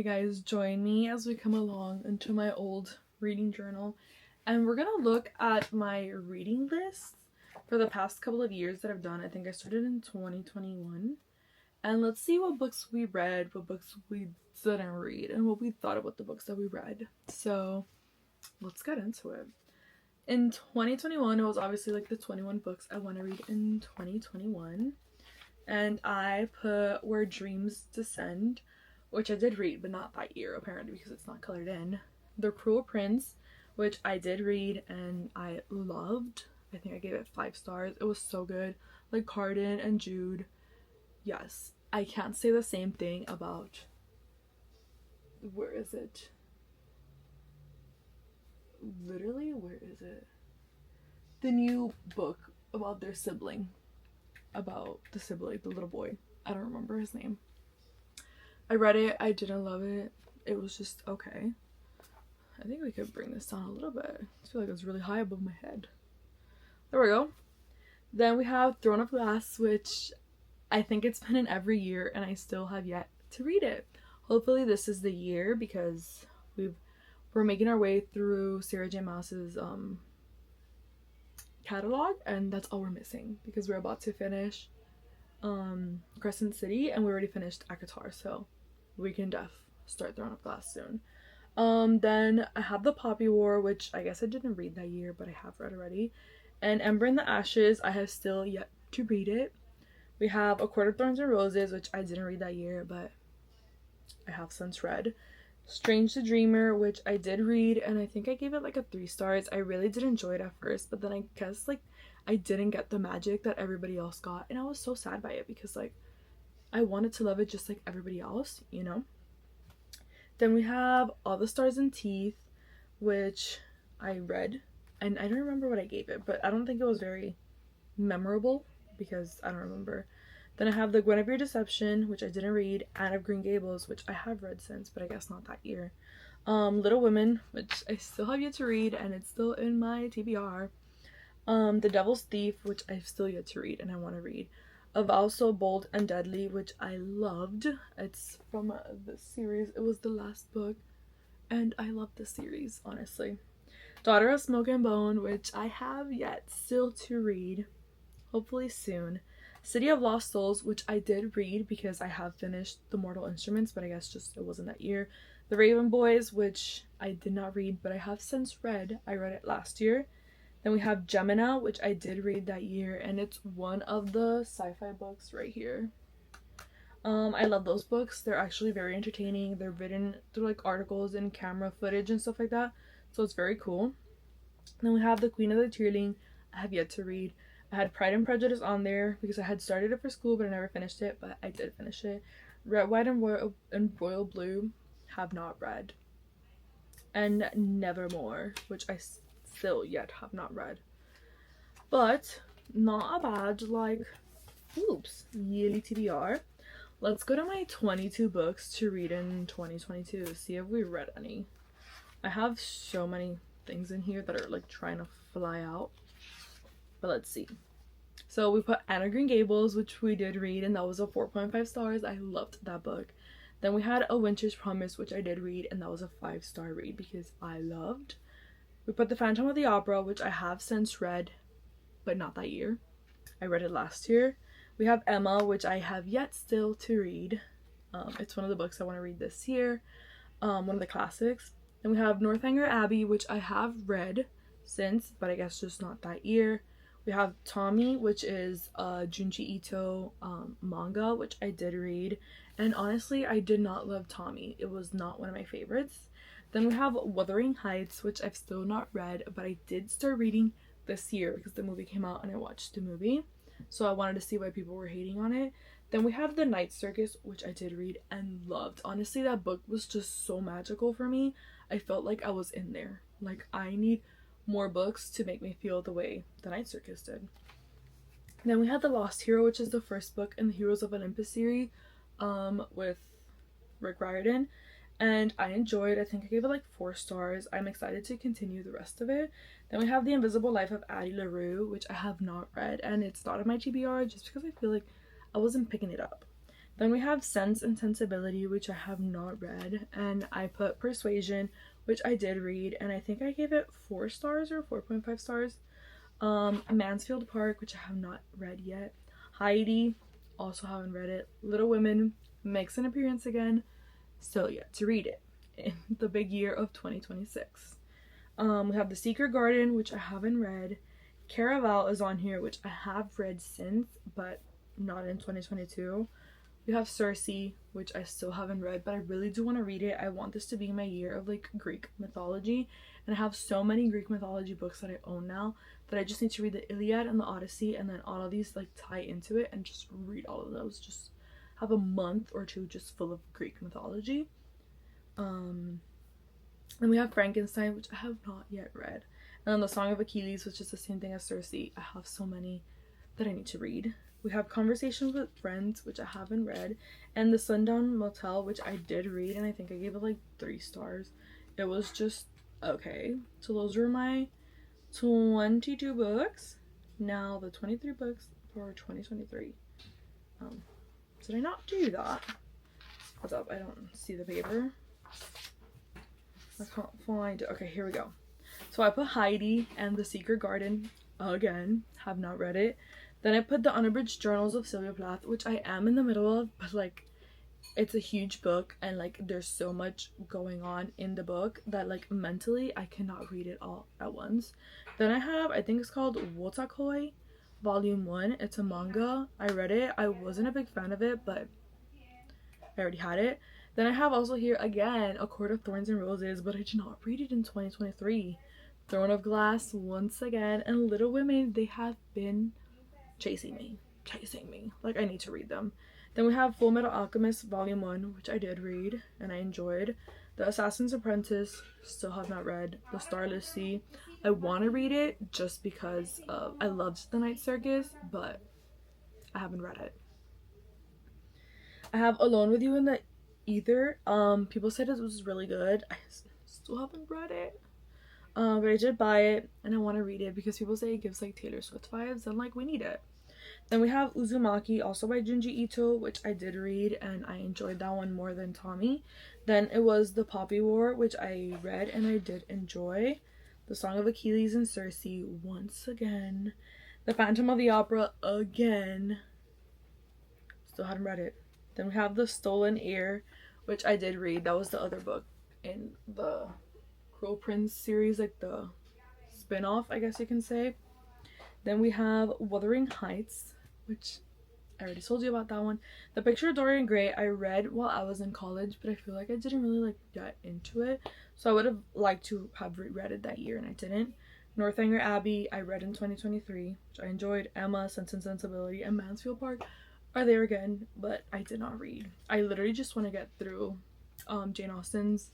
Okay guys, join me as we come along into my old reading journal, and we're gonna look at my reading list for the past couple of years that I've done. I think I started in 2021, and let's see what books we read, what books we didn't read, and what we thought about the books that we read. So let's get into it. In 2021, it was obviously like the 21 books I want to read in 2021, and I put Where Dreams Descend, which I did read, but not that year apparently because it's not colored in. The Cruel Prince, which I did read and I loved. I think I gave it 5 stars. It was so good. Like Carden and Jude. Yes, I can't say the same thing about, where is it? Literally, where is it? The new book about their sibling. About the sibling, the little boy. I don't remember his name. I read it. I didn't love it. It was just okay. I think we could bring this down a little bit. I feel like it's really high above my head. There we go. Then we have Throne of Glass, which I think it's been in every year and I still have yet to read it. Hopefully this is the year because we're making our way through Sarah J Maas's catalog, and that's all we're missing because we're about to finish Crescent City and we already finished ACOTAR, so we can start Throne of Glass soon. Then I have The Poppy War, which I guess I didn't read that year, but I have read already. And Ember in the Ashes, I have still yet to read it. We have A Court of Thorns and Roses, which I didn't read that year, but I have since read. Strange the Dreamer, which I did read, and I think I gave it like a 3 stars. I really did enjoy it at first, but then I guess like I didn't get the magic that everybody else got, and I was so sad by it because like I wanted to love it just like everybody else, you know? Then we have All the Stars and Teeth, which I read, and I don't remember what I gave it, but I don't think it was very memorable because I don't remember. Then I have The Guinevere Deception, which I didn't read, Anne of Green Gables, which I have read since, but I guess not that year. Little Women, which I still have yet to read, and it's still in my TBR. The Devil's Thief, which I've still yet to read, and I want to read. A Vow So Bold and Deadly, which I loved. It's from the series. It was the last book, and I love the series, honestly. Daughter of Smoke and Bone, which I have yet still to read, hopefully soon. City of Lost Souls, which I did read because I have finished The Mortal Instruments, but I guess just it wasn't that year. The Raven Boys, which I did not read, but I have since read. I read it last year. Then we have Gemina, which I did read that year, and it's one of the sci-fi books right here. I love those books. They're actually very entertaining. They're written through like articles and camera footage and stuff like that, so it's very cool. Then we have The Queen of the Tearling. I have yet to read. I had Pride and Prejudice on there because I had started it for school, but I never finished it, but I did finish it. Red, White, and Royal Blue, have not read. And Nevermore, which I still yet have not read, but not a bad like yearly TBR. Let's go to my 22 books to read in 2022, see if we read any. I have so many things in here that are like trying to fly out, but let's see. So we put Anne of Green Gables, which we did read, and that was a 4.5 stars. I loved that book. Then we had A Winter's Promise, which I did read, and that was a 5-star read because I loved. We put The Phantom of the Opera, which I have since read, but not that year. I read it last year. We have Emma, which I have yet still to read. It's one of the books I want to read this year. One of the classics. Then we have Northanger Abbey, which I have read since, but I guess just not that year. We have Tommy, which is a Junji Ito manga, which I did read. And honestly, I did not love Tommy. It was not one of my favorites. Then we have Wuthering Heights, which I've still not read, but I did start reading this year because the movie came out and I watched the movie. So I wanted to see why people were hating on it. Then we have The Night Circus, which I did read and loved. Honestly, that book was just so magical for me. I felt like I was in there. Like, I need more books to make me feel the way The Night Circus did. Then we had The Lost Hero, which is the first book in the Heroes of Olympus series, with Rick Riordan, and I enjoyed. I think I gave it like 4 stars. I'm excited to continue the rest of it. Then we have The Invisible Life of Addie LaRue, which I have not read, and it's not in my TBR just because I feel like I wasn't picking it up. Then we have Sense and Sensibility, which I have not read, and I put Persuasion, which I did read, and I think I gave it 4 stars or 4.5 stars. Mansfield Park, which I have not read yet. Heidi, also haven't read it. Little Women makes an appearance again, still yet to read it in the big year of 2026. We have The Secret Garden, which I haven't read. Caraval is on here, which I have read since, but not in 2022. We have Circe, which I still haven't read, but I really do want to read it. I want this to be my year of like Greek mythology, and I have so many Greek mythology books that I own now that I just need to read the Iliad and the Odyssey, and then all of these like tie into it and just read all of those. Just have a month or two just full of Greek mythology. And we have Frankenstein, which I have not yet read. And then The Song of Achilles, which is the same thing as Circe. I have so many that I need to read. We have Conversations with Friends, which I haven't read. And The Sundown Motel, which I did read, and I think I gave it like 3 stars. It was just okay. So those were my 22 books. Now the 23 books for 2023. Did I not do that? What's up? I don't see the paper. I can't find it. Okay, here we go. So I put Heidi and The Secret Garden again. Have not read it. Then I put The Unabridged Journals of Sylvia Plath, which I am in the middle of, but like it's a huge book and like there's so much going on in the book that like mentally I cannot read it all at once. Then I have, I think it's called Wotakoi Volume 1. It's a manga. I read it. I wasn't a big fan of it, but I already had it. Then I have also here again A Court of Thorns and Roses, but I did not read it in 2023. Throne of Glass once again, and Little Women, they have been chasing me. Like I need to read them. Then we have Full Metal Alchemist Volume 1, which I did read and I enjoyed. The Assassin's Apprentice, still have not read. The Starless Sea, I want to read it just because I loved The Night Circus, but I haven't read it. I have Alone with You in the Ether. People said it was really good. I still haven't read it. But I did buy it and I want to read it because people say it gives like Taylor Swift vibes and like we need it. Then we have Uzumaki, also by Junji Ito, which I did read and I enjoyed that one more than Tommy. Then it was The Poppy War, which I read and I did enjoy. The Song of Achilles and Circe once again. The Phantom of the Opera again. Still hadn't read it. Then we have The Stolen Heir, which I did read. That was the other book in the Cruel Prince series, like the spin-off, I guess you can say. Then we have Wuthering Heights, which I already told you about that one. The Picture of Dorian Gray I read while I was in college, but I feel like I didn't really like get into it. So I would have liked to have reread it that year and I didn't. Northanger Abbey I read in 2023, which I enjoyed. Emma, Sense and Sensibility, and Mansfield Park are there again, but I did not read. I literally just want to get through Jane Austen's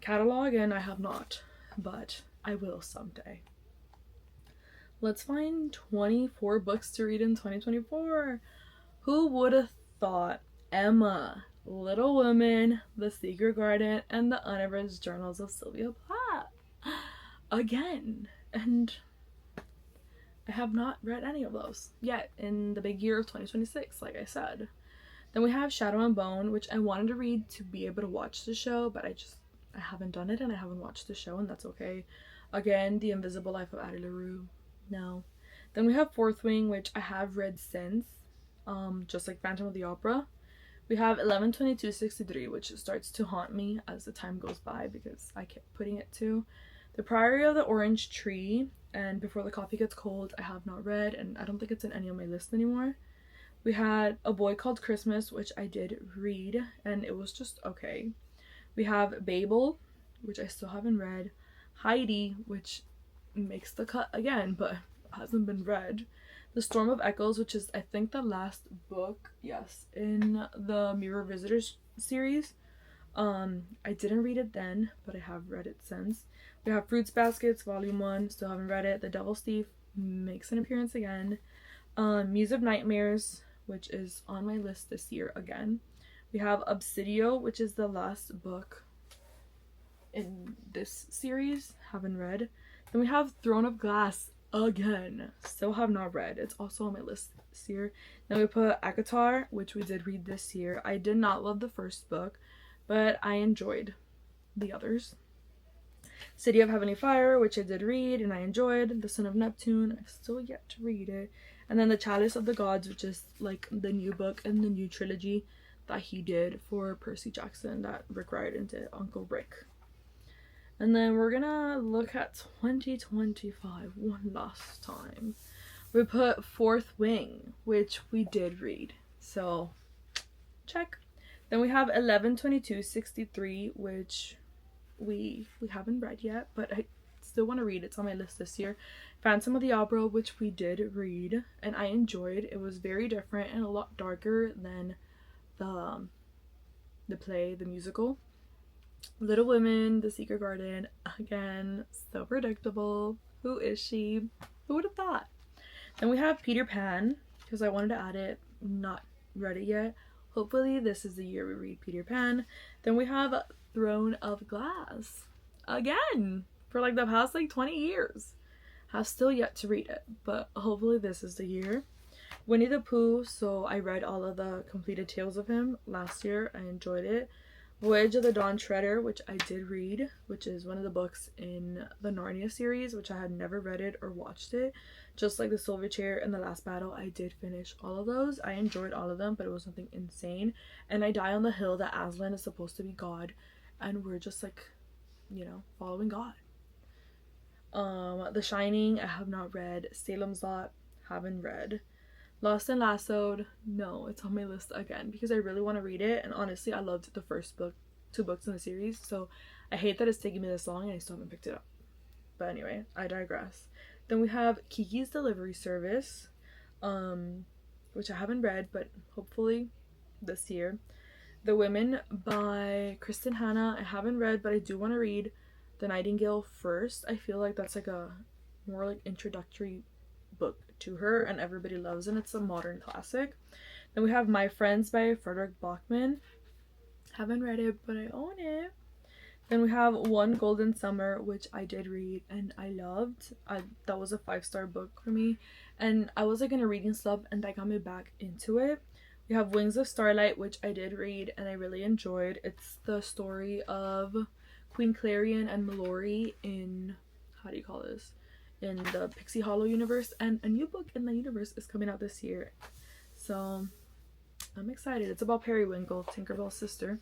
catalog and I have not, but I will someday. Let's find 24 books to read in 2024. Who would have thought Emma, Little Women, The Secret Garden, and The Unabridged Journals of Sylvia Plath again? And I have not read any of those yet in the big year of 2026, like I said. Then we have Shadow and Bone, which I wanted to read to be able to watch the show, but I haven't done it and I haven't watched the show, and that's okay. Again, The Invisible Life of Addie LaRue. No. Then we have Fourth Wing, which I have read since, just like Phantom of the Opera. We have 11/22/63, which starts to haunt me as the time goes by because I kept putting it to. The Priory of the Orange Tree and Before the Coffee Gets Cold I have not read, and I don't think it's in any of my lists anymore. We had A Boy Called Christmas, which I did read and it was just okay. We have Babel, which I still haven't read. Heidi, which makes the cut again but hasn't been read. The Storm of Echoes, which is I think the last book, yes, in the Mirror Visitors series. I didn't read it then, but I have read it since. We have Fruits Baskets Volume 1, still haven't read it. The Devil's Thief makes an appearance again. Muse of Nightmares, which is on my list this year again. We have Obsidio, which is the last book in this series, haven't read. Then we have Throne of Glass again. Still have not read. It's also on my list this year. Then we put ACOTAR, which we did read this year. I did not love the first book, but I enjoyed the others. City of Heavenly Fire, which I did read and I enjoyed. The Son of Neptune, I've still yet to read it. And then The Chalice of the Gods, which is like the new book and the new trilogy that he did for Percy Jackson that Rick Riordan did, Uncle Rick. And then we're gonna look at 2025 one last time. We put Fourth Wing, which we did read, so check. Then we have 11/22/63, which we haven't read yet, but I still want to read. It's on my list this year. Phantom of the Opera, which we did read and I enjoyed. It was very different and a lot darker than the play, the musical. Little Women, The Secret Garden, again, so predictable. Who is she? Who would have thought? Then we have Peter Pan, because I wanted to add it, not read it yet. Hopefully this is the year we read Peter Pan. Then we have Throne of Glass, again, for like the past like 20 years. Have still yet to read it, but hopefully this is the year. Winnie the Pooh, so I read all of the completed tales of him last year. I enjoyed it. Voyage of the Dawn Treader, which I did read, which is one of the books in the Narnia series, which I had never read it or watched it. Just like The Silver Chair and The Last Battle, I did finish all of those. I enjoyed all of them, but it was something insane. And I Die on the Hill that Aslan is supposed to be God, and we're just like, you know, following God. The Shining, I have not read. Salem's Lot, haven't read. Lost and Lassoed, no, it's on my list again because I really want to read it, and honestly I loved the first book, 2 books in the series, so I hate that it's taking me this long and I still haven't picked it up. But anyway, I digress. Then we have Kiki's Delivery Service, which I haven't read, but hopefully this year. The Women by Kristen Hanna, I haven't read, but I do want to read The Nightingale first. I feel like that's like a more like introductory book to her and everybody loves it, and it's a modern classic. Then we have My Friends by Frederick Bachman. Haven't read it, but I own it. Then we have One Golden Summer, which I did read and I loved. That was a 5-star book for me, and I was like in a reading slump and that got me back into it. We have Wings of Starlight, which I did read and I really enjoyed. It's the story of Queen Clarion and Mallory in, how do you call this, in the Pixie Hollow universe, and a new book in the universe is coming out this year, so I'm excited. It's about Periwinkle, Tinkerbell's sister.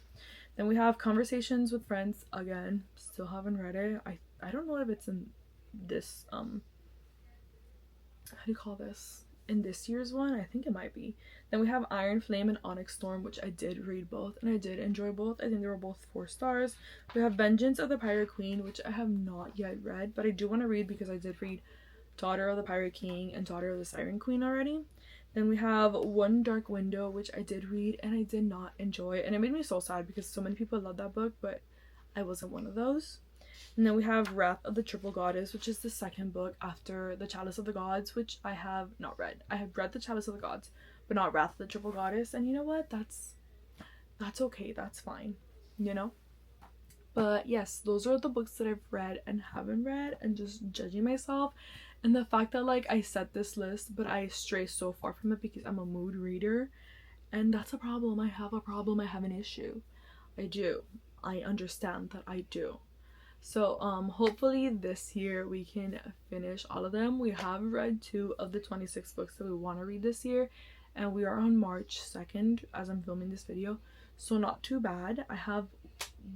Then we have Conversations with Friends, again, still haven't read it. I don't know if it's in this how do you call this, in this year's one. I think it might be. Then we have Iron Flame and Onyx Storm, which I did read both and I did enjoy both. I think they were both 4 stars. We have Vengeance of the Pirate Queen, which I have not yet read, but I do want to read because I did read Daughter of the Pirate King and Daughter of the Siren Queen already. Then we have One Dark Window, which I did read and I did not enjoy, and it made me so sad because so many people love that book, but I wasn't one of those. And then we have Wrath of the Triple Goddess, which is the second book after The Chalice of the Gods, which I have not read. I have read The Chalice of the Gods, but not Wrath of the Triple Goddess. And you know what? That's okay. That's fine, you know? But yes, those are the books that I've read and haven't read, and just judging myself. And the fact that like I set this list, but I stray so far from it because I'm a mood reader. And that's a problem. I have a problem. I have an issue. I do. I understand that I do. So hopefully this year we can finish all of them. We have read 2 of the 26 books that we want to read this year, and we are on March 2nd as I'm filming this video, so not too bad. I have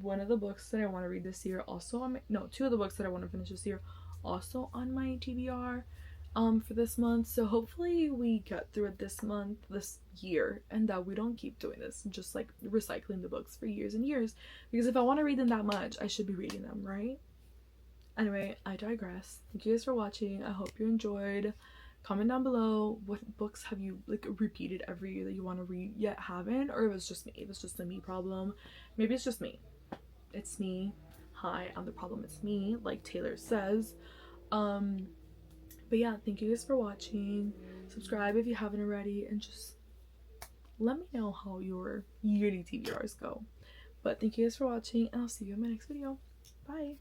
one of the books that I want to read this year also on my, no, 2 of the books that I want to finish this year also on my TBR for this month. So hopefully we get through it this month, this year, and that we don't keep doing this, just like recycling the books for years and years, because if I want to read them that much, I should be reading them, right? Anyway, I digress. Thank you guys for watching. I hope you enjoyed. Comment down below what books have you like repeated every year that you want to read yet haven't, or if it's just me, if it's just a me problem. Maybe it's just me. It's me. Hi, I'm the problem. It's me, like Taylor says. But yeah, thank you guys for watching. Subscribe if you haven't already, and just let me know how your yearly TBRs go. But thank you guys for watching, and I'll see you in my next video. Bye.